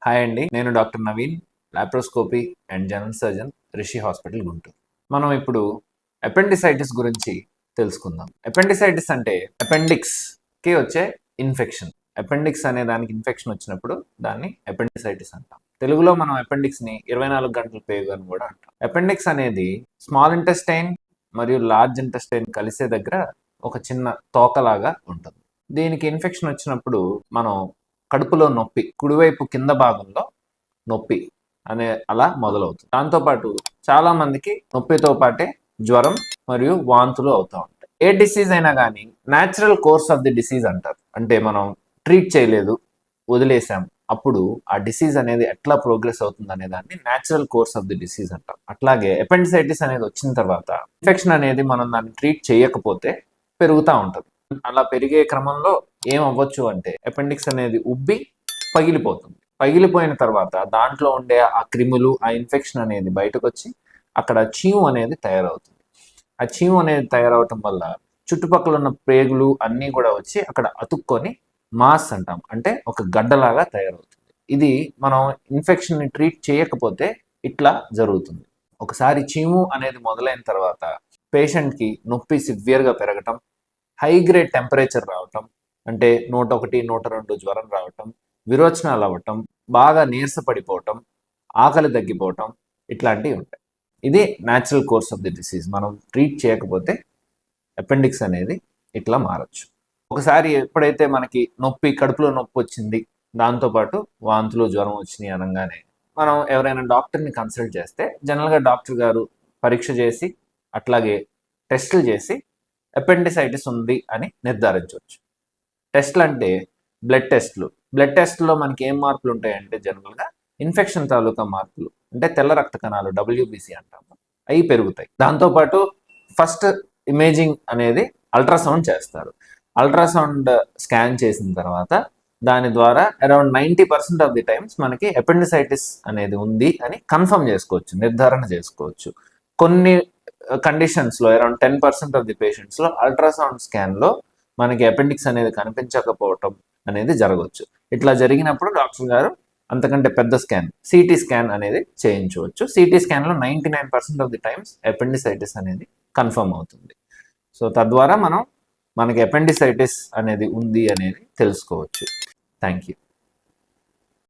Hi అండి, నేను doctor Naveen, laparoscopy and general surgeon, Rishi hospital, Guntur. మనం ఇప్పుడు అపెండిసైటిస్ గురించి తెలుసుకుందాం. అపెండిసైటిస్ అంటే అపెండిక్స్కి వచ్చే ఇన్ఫెక్షన్. అపెండిక్స్ అనే దానికి ఇన్ఫెక్షన్ వచ్చినప్పుడు దాన్ని అపెండిసైటిస్ అంటాం. తెలుగులో మనం అపెండిక్స్ని 24 గంటల పేగు అని కూడా అంటాం. అపెండిక్స్ అనేది స్మాల్ ఇంటెస్టైన్ మరియు లార్జ్ ఇంటెస్టైన్ కలిసే దగ్గర ఒక చిన్న తోకలాగా ఉంటుంది. దీనికి ఇన్ఫెక్షన్ వచ్చినప్పుడు మనం కడుపులో నొప్పి, కుడివైపు కింద భాగంలో నొప్పి అలా మొదలవుతుంది. దాంతోపాటు చాలా మందికి నొప్పితో పాటే జ్వరం మరియు వాంతులు అవుతూ ఉంటాయి. ఏ డిసీజ్ అయినా కానీ natural course of the disease అంటారు. అంటే మనం ట్రీట్ చేయలేదు, వదిలేసాం, అప్పుడు ఆ డిసీజ్ అనేది ఎట్లా ప్రోగ్రెస్ అవుతుంది అనే దాన్ని natural course of the disease అంటారు. అట్లాగే అపెండిసైటిస్ అనేది వచ్చిన తర్వాత ఇన్ఫెక్షన్ అనేది మనం దాన్ని ట్రీట్ చేయకపోతే పెరుగుతూ ఉంటుంది. అలా పెరిగే క్రమంలో ఏం అవ్వచ్చు అంటే అపెండిక్స్ అనేది ఉబ్బి పగిలిపోతుంది. పగిలిపోయిన తర్వాత దాంట్లో ఉండే ఆ క్రిములు, ఆ ఇన్ఫెక్షన్ అనేది బయటకు వచ్చి అక్కడ చీము అనేది తయారవుతుంది. ఆ చీము అనేది తయారవటం వల్ల చుట్టుపక్కల ఉన్న ప్రేగులు అన్నీ కూడా వచ్చి అక్కడ అతుక్కొని మాస్ అంటాం, అంటే ఒక గడ్డలాగా తయారవుతుంది. ఇది మనం ఇన్ఫెక్షన్ని ట్రీట్ చేయకపోతే ఇట్లా జరుగుతుంది. ఒకసారి చీము అనేది మొదలైన తర్వాత పేషెంట్కి నొప్పి సివియర్గా పెరగటం, హై గ్రేడ్ టెంపరేచర్ రావటం, అంటే 101, 102 జ్వరం రావటం, విరోచనాలు అవ్వటం, బాగా నీరసపడిపోవటం, ఆకలి తగ్గిపోవటం, ఇట్లాంటివి ఉంటాయి. ఇది natural course of the disease. మనం ట్రీట్ చేయకపోతే అపెండిక్స్ అనేది ఇట్లా మారచ్చు. ఒకసారి ఎప్పుడైతే మనకి నొప్పి, కడుపులో నొప్పి వచ్చింది, దాంతోపాటు వాంతులు, జ్వరం వచ్చినాయి అనగానే మనం ఎవరైనా డాక్టర్ని కన్సల్ట్ చేస్తే జనరల్గా డాక్టర్ గారు పరీక్ష చేసి అట్లాగే టెస్టులు చేసి అపెండిసైటిస్ ఉంది అని నిర్ధారించవచ్చు. టెస్ట్లు అంటే బ్లడ్ టెస్ట్లు. బ్లడ్ టెస్ట్లో మనకి ఏం మార్పులు ఉంటాయంటే జనరల్గా ఇన్ఫెక్షన్ తాలూకా మార్పులు, అంటే తెల్ల రక్త కణాలు, WBC అంటాము, అవి పెరుగుతాయి. దాంతోపాటు ఫస్ట్ ఇమేజింగ్ అనేది అల్ట్రాసౌండ్ చేస్తారు. అల్ట్రాసౌండ్ స్కాన్ చేసిన తర్వాత దాని ద్వారా అరౌండ్ 90% ఆఫ్ ది టైమ్స్ మనకి అపెండిసైటిస్ అనేది ఉంది అని కన్ఫర్మ్ చేసుకోవచ్చు, నిర్ధారణ చేసుకోవచ్చు. కొన్ని కండిషన్స్లో అరౌండ్ 10% ఆఫ్ ది పేషెంట్స్లో అల్ట్రాసౌండ్ స్కాన్లో మనకి అపెండిక్స్ అనేది కనిపించకపోవటం అనేది జరగవచ్చు. ఇట్లా జరిగినప్పుడు డాక్టర్ గారు అంతకంటే పెద్ద స్కాన్, సిటీ స్కాన్ అనేది చేయించవచ్చు. సిటీ స్కాన్లో 99% ఆఫ్ ది టైమ్స్ అపెండిసైటిస్ అనేది కన్ఫర్మ్ అవుతుంది. సో తద్వారా మనకి అపెండిసైటిస్ అనేది ఉంది అనేది తెలుసుకోవచ్చు. Thank you.